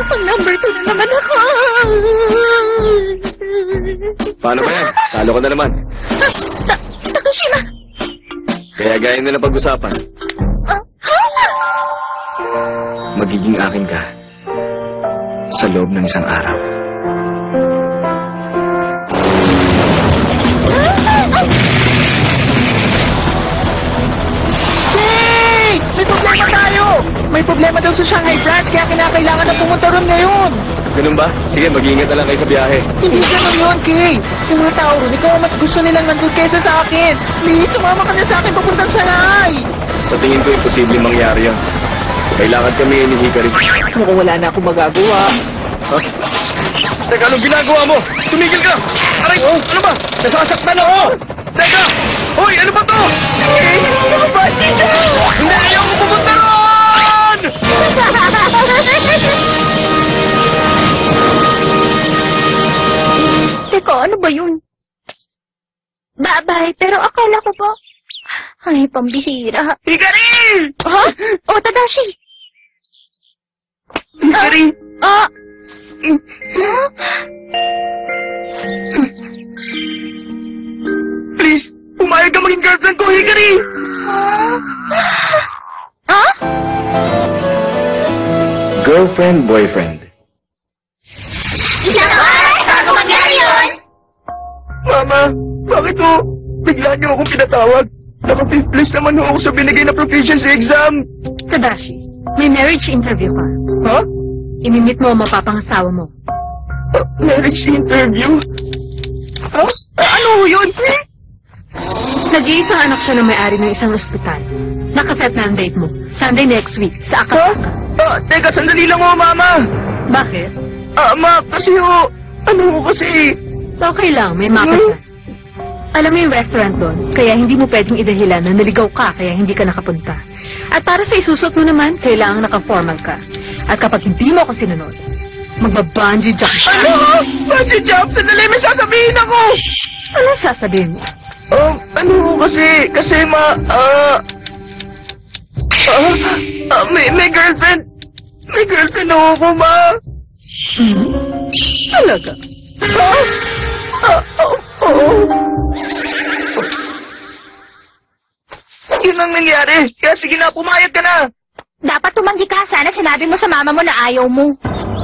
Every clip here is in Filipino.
Ang number 2 na naman ako. Paano ba yan? Talo ko na naman. Takashima! Kaya gaya nila pag-usapan. Magiging akin ka sa loob ng isang araw. Hey! May problema tayo! May problema daw sa Shanghai branch kaya kinakailangan na pumunta ron ngayon. Ganun ba? Sige, mag-iingat na lang kayo sa biyahe. Hindi ganun yun, Kay. Yung mga tao ron, ikaw mas gusto nilang nandun kaysa sa akin. Please, sumama ka na sa akin papuntang Shanghai. Sa tingin ko, imposibleng mangyari yan. Kailangan kami ni Hikari. Mukhang wala na akong magagawa. Ha? Teka, anong ginagawa mo? Tumigil ka! Aray! Ano ba? Nasasaktan ako! Teka! Hoy, ano ba to? Nakabati siya! Hindi, ayaw ko pumunta ron! Teka, ano ba yun? Babay, pero akala ko po... Ay, pambisira. Hikari! Ha? O, Tadashi! Hikari! Please, pumayag ka maging girlfriend ko, Hikari! Ha? Girlfriend, boyfriend. Isang oras bago mangyari yun! Mama, bakit ho? Bigla niyo akong pinatawag. Naka-5th place naman ho ako sa binigay na proficiency exam. Tadashi, may marriage interview ka. Ha? Imimit mo ang mapapangasawa mo. Marriage interview? Ha? Ano ho yun? Nag-iisang anak siya na may-ari ng isang ospital. Nakaset na ang date mo. Sunday next week, sa Akataka. Teka, sandali lang ho, Mama. Bakit? Ma, kasi ho, ano ho kasi... Okay lang, may mapa dyan. Alam mo yung restaurant doon, kaya hindi mo pwedeng idahilan na naligaw ka kaya hindi ka nakapunta. At para sa isusot mo naman, kailangang naka-formal ka. At kapag hindi mo ako sinunod, magba-bungee jump. Ano? Bungee jump? Sandali, may sasabihin ako! Ano sasabihin mo? Ano ho kasi may girlfriend. May girlfriend na ako, Ma. Talaga? Oo. Yun ang nangyari. Kaya sige na, pumayag ka na. Dapat tumanggi ka. Sana sinabi mo sa mama mo na ayaw mo.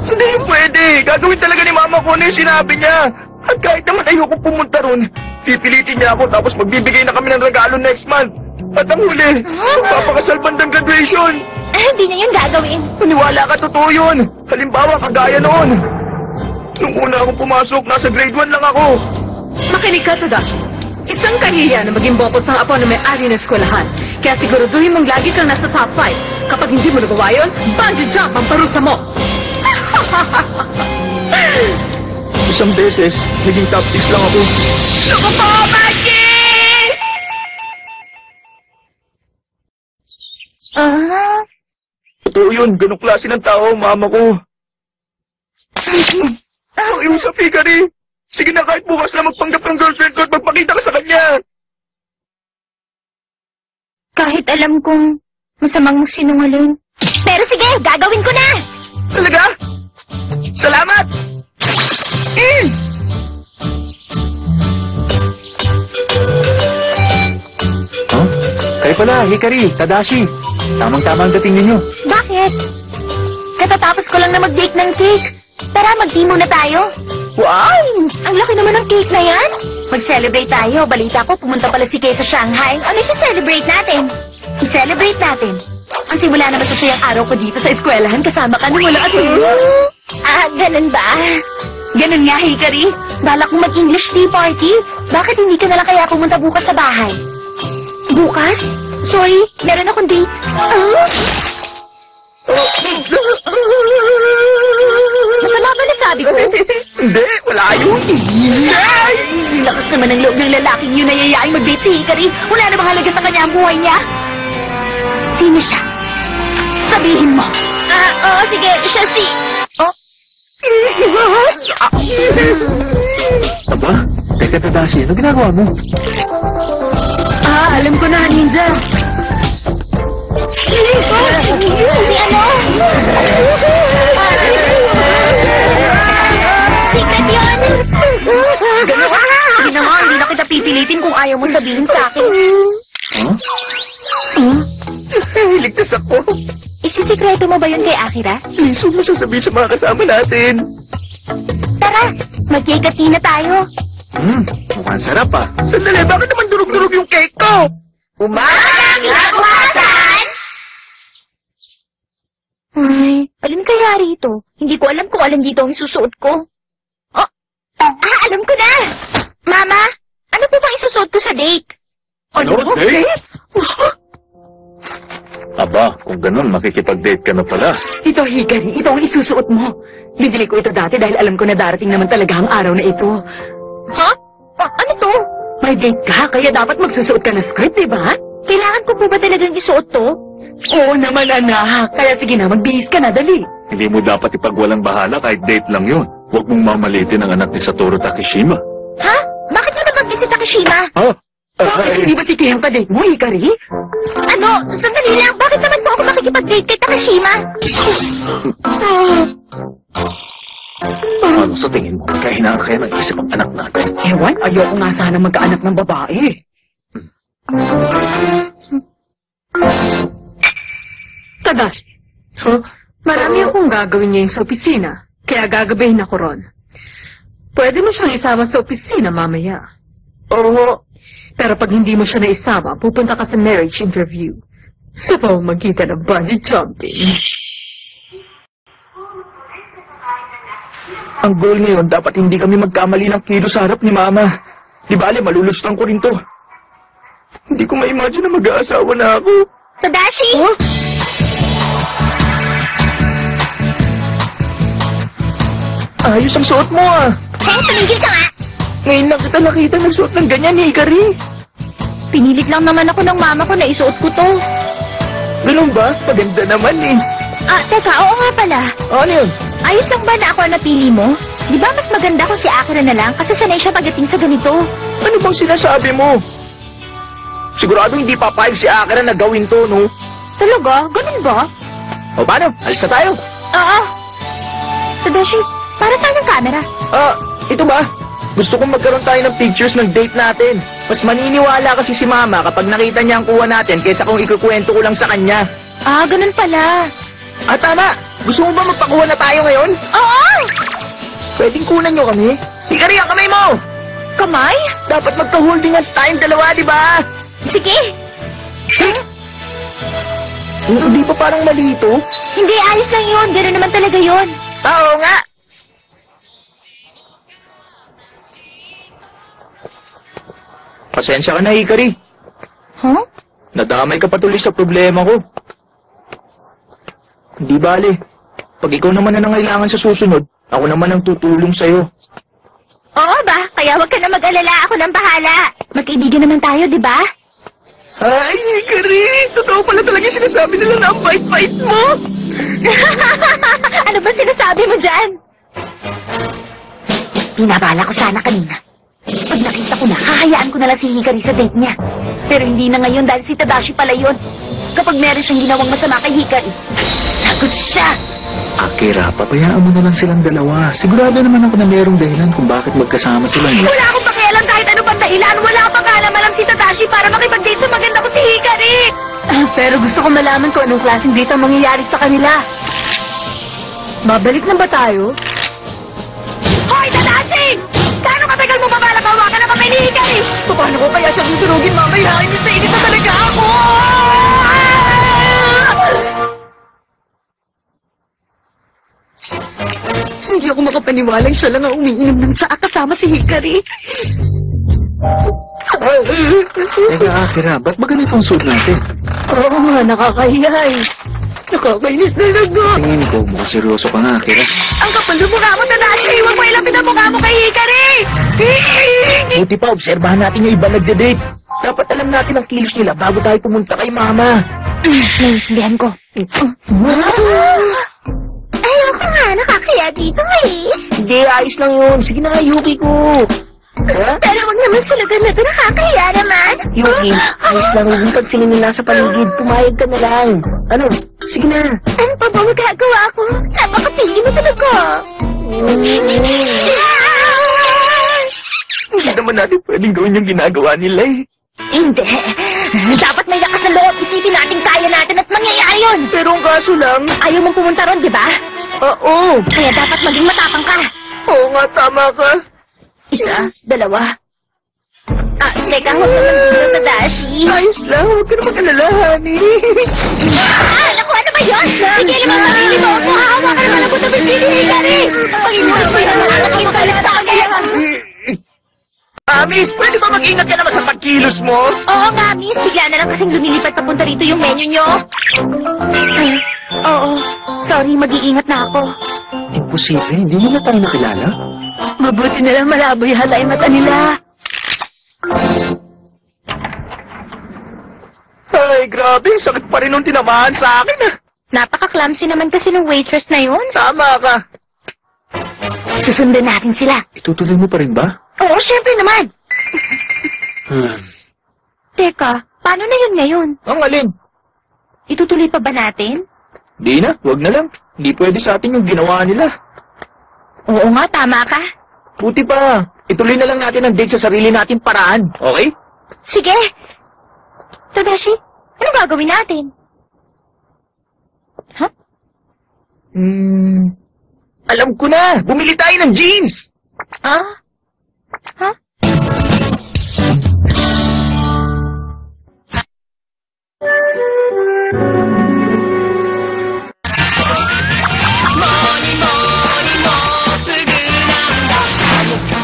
Hindi pwede. Gagawin talaga ni Mama ko ano yung sinabi niya. At kahit naman ayoko pumunta ron, pipilitin niya ako tapos magbibigay na kami ng regalo next month. At ang huli, magpapakasal bandang graduation. Hindi niya yun gagawin. Maniwala ka, totoo yun. Halimbawa, kagaya noon. Nung una akong pumasok, nasa grade 1 lang ako. Makinig ka, Tadashi. Isang kahiya na maging bopot sa apo na may-ari ng eskwelahan. Kaya siguraduhin mong lagi kang nasa top 5. Kapag hindi mo nagawa yun, bungee jump ang parusa mo. Isang beses, naging top 6 lang ako. Naku po, Maggie! Totoo yun, ganong klase ng tao, Mama ko. Pakiusap, Hikari. Sige na, kahit bukas na magpanggap ng girlfriend ko at magpakita ka sa kanya. Kahit alam kong masamang magsinungaling. Pero sige, gagawin ko na! Talaga? Salamat! Huh? Kayo pala, Hikari, Tadashi. Tamang-tama ang dating ninyo. Bakit? Katatapos ko lang na mag-bake ng cake. Tara, mag-tea muna tayo. Wow! Ang laki naman ng cake na yan. Mag-celebrate tayo. Balita ko, pumunta pala si Kay sa Shanghai. Ano i-celebrate natin? I-celebrate natin. Ang simula naman sa tuyang araw ko dito sa eskwelahan, kasama ka nung wala at ganun ba? Ganun nga, Hikari. Balak kong mag-English tea party. Bakit hindi ka nalang kaya pumunta bukas sa bahay? Bukas? Sorry, meron akong date. Masama ba nasabi ko? Hindi, wala yun. Ay! Lakas naman ng loob ng lalaking yun na yayaing mag-date si Hikari. Wala namang halaga sa kanya ang buhay niya. Sino siya? Sabihin mo. Oo, sige. Siya si... Oh? Aba, teka Tadashi, ano ginagawa mo? Alam ko na, Ninja. Si ano? Secret yun! Gano'n? Sige na nga, hindi na kita pipilitin kung ayaw mo sabihin sa akin. Ligtas ako. Isisikreto mo ba yun kay Akira? Please, huwag mo sasabihin sa mga kasama natin. Tara, mag-cake at tea na tayo. Mukhang sarap ah. Sandali, bakit naman durog-durog yung cake ko? Umagang lagwatan! Ay, alin kaya rito? Hindi ko alam kung alin dito ang isusuot ko. Oh, alam ko na! Mama, ano po bang isusuot ko sa date? Ano? Date? Aba, kung ganun, makikipag-date ka na pala. Ito, Hikari, ito ang isusuot mo. Binili ko ito dati dahil alam ko na darating naman talaga ang araw na ito. Ha? Ano to? May date ka, kaya dapat magsusuot ka ng skirt, di ba? Kailangan ko po ba talagang isuot to? Oo naman, anak. Kaya sige na, magbihis ka na, dali. Hindi mo dapat ipagwalang bahala kahit date lang yun. Huwag mong mamalitin ang anak ni Satoru Takeshima. Ha? Bakit mo nabanggit si Takeshima? Ha? Bakit hindi ba si Kihang ka-date mo, Hikari? Ano? Sandali lang, bakit naman po ako makikipag-date kay Takeshima? Ano sa tingin mo? Kaya hinaan kaya ng isip ang anak natin. Ewan, ayoko nga sana magkaanak ng babae. Tadashi, marami akong gagawin ngayon sa opisina, kaya gagabihin ako ron. Pwede mo siyang isama sa opisina mamaya. Oo. Pero pag hindi mo siya naisama, pupunta ka sa marriage interview. Sa pamamagitan ng bungee jumping. Ang goal ngayon, dapat hindi kami magkamali ng kilo sa harap ni Mama. Di bale, malulustuan ko rin to. Hindi ko ma-imagine na mag-aasawa na ako. Tadashi! Huh? Ayos ang suot mo ah. Hey, tumigil ka nga! Ngayon lang kita nakita nagsuot ng ganyan, Hikari. Pinilit lang naman ako ng mama ko na isuot ko to. Ganun ba? Maganda naman eh. Teka, oo nga pala. Ano yun? Ayos lang ba na ako ang napili mo? Di ba mas maganda ko si Akira na lang kasi sanay siya pagdating sa ganito? Ano bang sinasabi mo? Sigurado hindi papayag si Akira na gawin to, no? Talaga? Ganun ba? O paano? Alis na tayo. Oo. Tadashi, para saan ang camera? Ito ba? Gusto kong magkaroon tayo ng pictures ng date natin. Mas maniniwala kasi si Mama kapag nakita niya ang kuha natin kaysa kung ikukwento ko lang sa kanya. Ganun pala. Tama. Gusto mo ba magpakuha na tayo ngayon? Oo! Pwedeng kunan nyo kami. Hikari, ang kamay mo! Kamay? Dapat magka-holding hands tayong dalawa, di ba? Sige. Hindi pa parang mali ito. Hindi, ayos lang yun. Ganun naman talaga yun. Oo nga. Pasensya ka na, Hikari. Huh? Nadamay ka patuloy sa problema ko. Hindi bale. Pag ikaw naman na nangailangan sa susunod, ako naman ang tutulong sa'yo. Oo ba? Kaya huwag ka na mag-alala. Ako nang bahala. Magkaibigan naman tayo, di ba? Ay, Hikari! Totoo pala talaga yung sinasabi nila na ang bait-bait mo! Ano ba sinasabi mo dyan? Pinabala ko sana kanina. Pag nakita ko na, hahayaan ko na lang si Hikari sa date niya. Pero hindi na ngayon dahil si Tadashi pala yun. Kapag meron siyang ginawang masama kay Hikari, lagot siya! Akira, papayaan mo na lang silang dalawa. Sigurado naman ako na merong dahilan kung bakit magkasama sila. Wala akong pakialam kahit ano pang dahilan. Wala akong pakialam si Tadashi para makipag-date sa maganda ko si Hikari. Pero gusto ko malaman kung anong klaseng date ang mangyayari sa kanila. Babalik na ba tayo? Hoy, Tadashi! Kano katagal mo babalak hawakan na kamay ni Hikari? Paano ko kaya siya tuturugin mamaya? Inis na inis na talaga ako! Hindi ako makapaniwalang siya lang ang umiinom ng tsaa kasama si Hikari. Teka, Akira, ba't ba ganito ang suit natin? Oo nga, nakakahiya eh. Nakakainis talaga. Tingin ko, mukhang seryoso ka nga, Akira. Ang kapal ng mukha mo, Tadashi! Huwag mo ilapit ang mukha mo kay Hikari! Buti pa, obserbahan natin yung iba nagde-date. Dapat alam natin ang kilos nila bago tayo pumunta kay Mama. Naiintindihan ko. Ayoko nga, nakakaya dito eh. Hindi, ayos lang yun. Sige na nga, Yuki ko. Pero wag naman sulagan na ito, nakakaya naman. Yuki, ayos lang yun. Pag sila nila sa paligid, pumayag ka na lang. Ano? Sige na. Ano pa ba magagawa ko? Napakapili mo talaga. Hindi naman natin pwedeng gawin yung ginagawa nila eh. Hindi. Dapat may lakas na loob. Isipin natin kaya natin at mangyayari yun. Pero ang kaso lang... Ayaw mong pumunta ron, di ba? Oo. Kaya dapat maging matapang ka. Oo nga, tama ka. Isa, dalawa. Teka, huwag naman dito, Tadashi. Ayos lang, huwag ka na mag-alala, honey. Naku, ano ba yun? Sige, naman sarili mo. Hahawa ka naman ako na bibili ka rin. Pag-inulit mo yun, nakakita ka lang sa kanya. Miss, pwede ba mag-ingat ka naman sa pagkilos mo? Oo nga, miss. Bigla na lang kasing lumilipat papunta rito yung menu nyo. Oo. Sorry, mag-iingat na ako. Imposible, hindi nila tayo nakilala. Mabuti na lang malabo yata yung mata nila. Ay, grabe, sakit pa rin nung tinamaan sa akin ah. Napaka-clumsy naman kasi ng waitress na yun. Tama ka. Susundan natin sila. Itutuloy mo pa rin ba? Oo, syempre naman. Teka, paano na yun ngayon? Ang alin? Itutuloy pa ba natin? Di na, wag na lang. Hindi pwede sa atin yung ginawa nila. Oo nga, tama ka. Buti pa, ituloy na lang natin ang date sa sarili natin paraan, okay? Sige. Tadashi, anong gagawin natin? Alam ko na, bumili tayo ng jeans! Ah? Ha?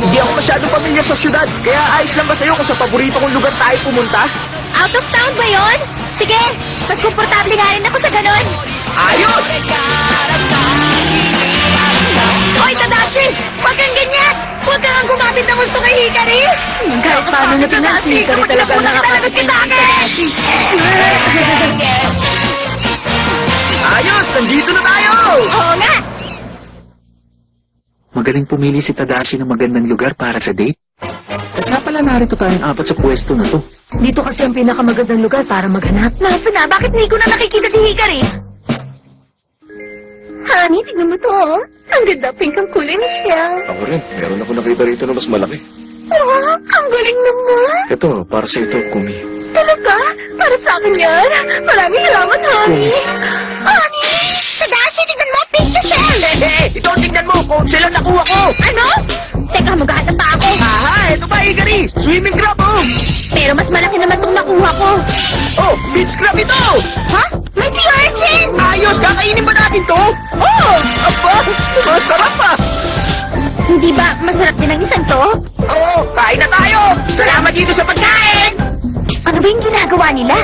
Hindi ako masyadong pamilyar sa syudad, kaya ayos lang ba sa'yo kung sa paborito kong lugar tayo pumunta? Out of town ba yun? Sige, mas komportable nga rin ako sa ganon. Ayos! Hoy, Tadashi! Huwag kang ganyan! Huwag kang ang gumamit ng gusto kay Hikari! Kahit paano na pinang si Hikari talaga nakakatikin sa akin! Ayos! Nandito na tayo! Oo nga! Magaling pumili si Tadashi ng magandang lugar para sa date. At nga pala narito tayong apat sa pwesto na to. Dito kasi ang pinakamagandang lugar para maghanap. Nasa na? Bakit hindi ko na nakikita si Hikari? Honey, tignan mo to, oh. Ang ganda, pink ang kulay niya. Ako rin. Meron ako nakita rito na mas malaki. Oh, ang galing naman. Ito, para sa ito, Kumi. Talaga? Para sa akin yan? Maraming salamat, honey. Honey! Tadashi, tignan mo, pink na shell! Ito ang tingnan mo kung silang nakuha ko! Ano? Teka, maghahanap pa ako. Aha, ito ba, Hikari? Swimming crab, oh! Pero mas malaki naman itong nakuha ko. Oh, beach crab ito! Ha? May sea urchin! Ayos, kakainin ba natin to? Oh! Aba, masarap ah! Hindi ba masarap din ang isang to? Oo, kain na tayo! Salamat dito sa pagkain! Ano ba yung ginagawa nila?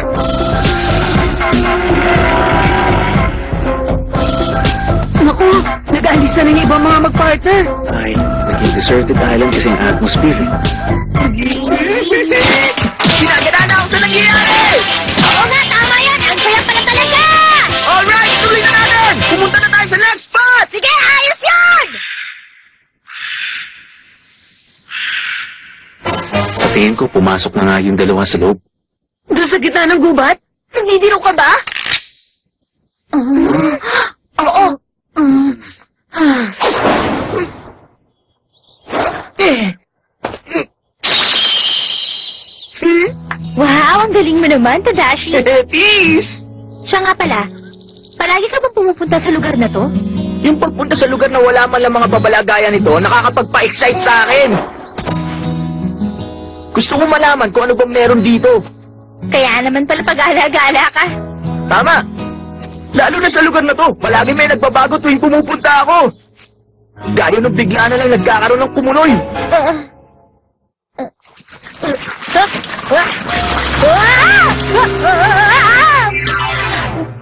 Naku, nag-alis na ng ibang mga mag-partner. Ay, naging deserted island kasi ang atmosphere. Ginagana na ako sa nangyayari! Oo nga, tama yan! Ang saya pala talaga! Alright, tuloy na natin! Pumunta na tayo sa next spot! Sige, ayos yan! Sa tingin ko, pumasok na nga yung dalawa sa loob. Doon sa gitna ng gubat? Nandidiro ka ba? Oo. Wow, ang galing mo naman, Tadashi. Peace! Siya nga pala, palagi ka bang pumupunta sa lugar na to? Yung pagpunta sa lugar na wala man lang mga babalagayan nito, nakakapagpa-excite sa akin. Gusto ko malaman kung ano bang meron dito. Kaya naman pala pag-ala-gala ka. Tama. Lalo na sa lugar na to, palagi may nagbabago tuwing pumupunta ako. Gaya nung bigla na lang nagkakaroon ng kumuloy.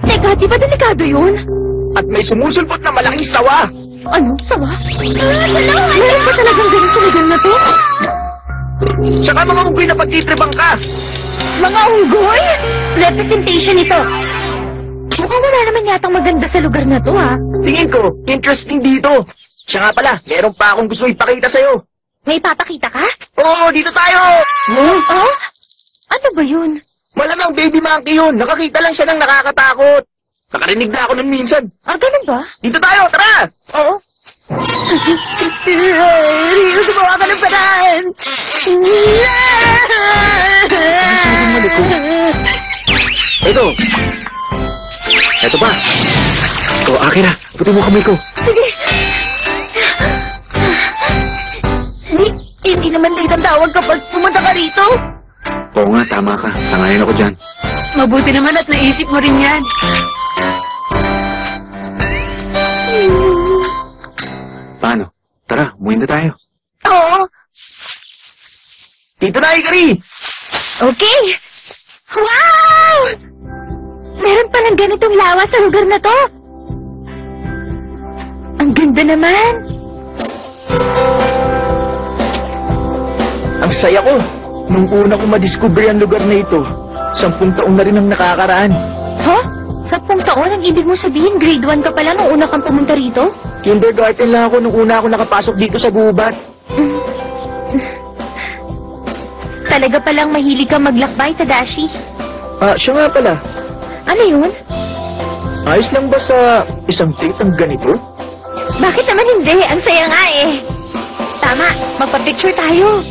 Teka, di ba delikado yun? At may sumusulpot na malaking sawa. Ano? Sawa? Meron ba talagang ganun sa lugar na to? Saka mga unggoy na pagtitribang ka. Mga unggoy? Representation ito. Mukhang wala naman yatang maganda sa lugar na to, ha? Tingin ko, interesting dito. Siya nga pala, meron pa akong gusto ipakita sa'yo. May papakita ka? Oo, dito tayo! Oh? Ano ba yun? Malamang baby monkey yun. Nakakita lang siya ng nakakatakot. Nakarinig na ako nun minsan. Ganun ba? Dito tayo, tara! Oo. Rio, gumawa ka ng paraan! Ito! Ito pa! O, akin na. Puti mo kamay ko. Sige. Hindi naman date ang tawag kapag pumunta ka rito. Oo nga, tama ka. Sangayon ako dyan. Mabuti naman at naisip mo rin yan. Paano? Tara, umuwi na tayo. Oo. Dito na, Hikari! Okay. Wow! Meron palang ganitong lawa sa lugar na to. Ang ganda naman. Ang saya ko. Nung una ko madiscover ang lugar na ito, 10 taon na rin ang nakakaraan. Ha? 10 taon? Ang ibig mo sabihin, grade 1 ka pala nung una kang pumunta rito? Kindergarten lang ako nung una ako nakapasok dito sa gubat. Talaga palang mahilig ka maglakbay, Tadashi. Siya nga pala. Ano yun? Ayos lang ba sa isang date ang ganito? Bakit naman hindi? Ang saya nga eh. Tama, magpa-picture tayo.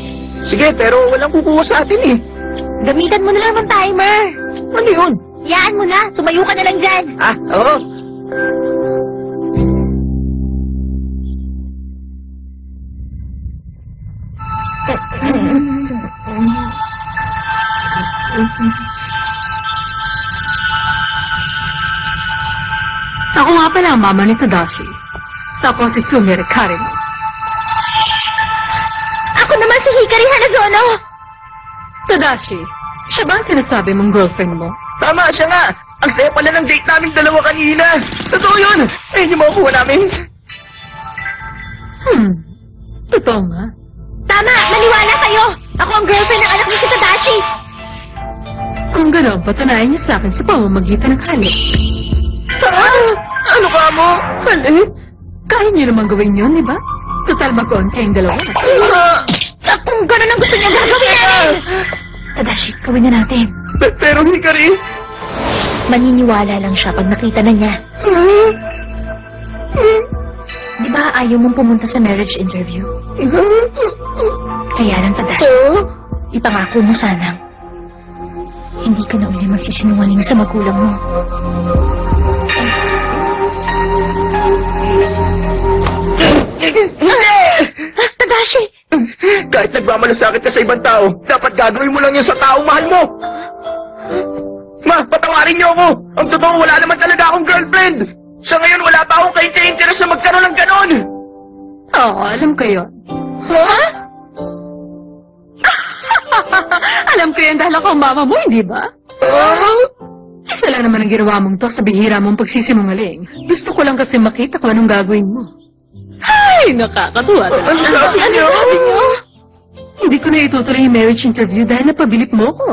Sige, pero walang kukuha sa atin eh. Gamitan mo na lang ang timer. Ano yun? Yaan mo na, tumayo ka na lang dyan. Oo. Ako nga pala ang mama ni Tadashi. Tapos si Sumire Karimi. Ako naman si Hikari Hanazono. Tadashi, siya ba ang sinasabi mong girlfriend mo? Tama, siya nga. Ang saya pala ng date namin dalawa kanina. Totoo yun. Ayun yung makukuha namin. Totoo nga. Tama, maniwala kayo. Ako ang girlfriend ng anak ni si Tadashi. Kung gano'n, patunayan niyo sa akin sa pamamagitan ng halik. Ano ka mo? Hali? Kaya niyo naman gawin yun, di ba? Total mag-on kayong dalawa. Kung gano'n ang gusto niya, gagawin natin. Tadashi, gawin na natin. Pero Hikari... Maniniwala lang siya pag nakita na niya. Di ba ayaw mong pumunta sa marriage interview? Kaya lang, Tadashi, ipangako mo sanang hindi ka na uli magsisinungaling sa magulang mo. Tadashi! Kahit nagmamalasakit ka sa ibang tao, dapat gagawin mo lang yan sa taong mahal mo! Ma, patawarin niyo ako! Ang totoo, wala naman talaga akong girlfriend! Sa ngayon, wala pa akong kainteres na magkaroon ng ganon! Oo, alam ko yun. Ha? Alam ko yan dahil ako ang mama mo, hindi ba? Isa lang naman ang ginawa mong to sa bihira mong pagsisinungaling. Gusto ko lang kasi makita kung anong gagawin mo. Ay, nakakatuwa. Ano sabi niyo? Hindi ko na itutuloy yung marriage interview dahil napabilip mo ko.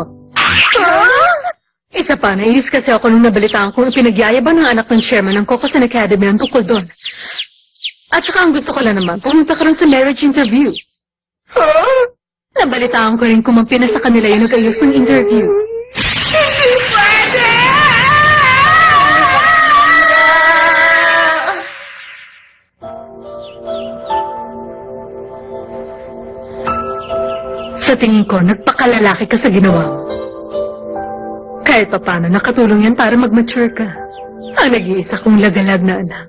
Isa pa, naiis kasi ako nung nabalitaan kung ipinagyayabang ng anak ng chairman ng Kokosan Academy ang tungkol doon. At saka ang gusto ko lang naman, pumunta ka rin sa marriage interview. Nabalitaan ko rin kung mampina sa kanila yung nag-ayos ng interview. Hindi pwede! Sa tingin ko, nagpakalalaki ka sa ginawa mo. Kahit pa paano, nakatulong yan para mag-mature ka. Ang nag-iisa kong lagalag na anak.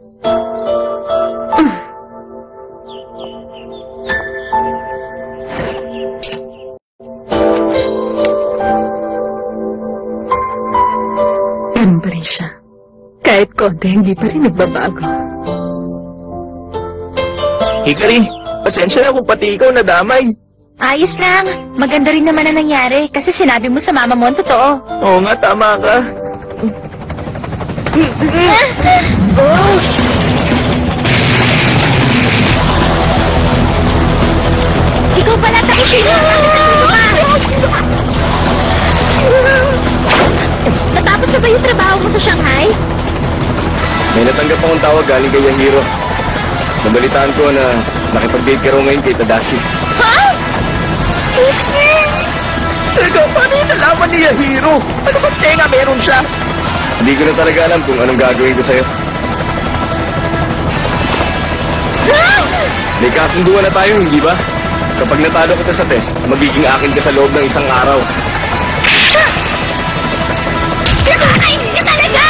Ganun pa rin siya. Kahit konti, hindi pa rin nagbabago. Hikari, pasensya na kung pati ikaw nadamay. Ayos lang. Maganda rin naman ang nangyari kasi sinabi mo sa mama mo ang totoo. Oo nga, tama ka. Ikaw pala, Takeshino! Natapos na ba yung trabaho mo sa Shanghai? May natanggap akong tawag galing kay Yahiro. Nabalitaan ko na nakipag-date ka raw ngayon kay Tadashi. Ha? Teka, paano yung nalaman ni Yahiro? Ano ba tenga meron siya? Hindi ko na talaga alam kung anong gagawin ko sa'yo. May kasunduan na tayo, hindi ba? Kapag natalo kita sa test, magiging akin ka sa loob ng isang araw. Nakakain ka talaga!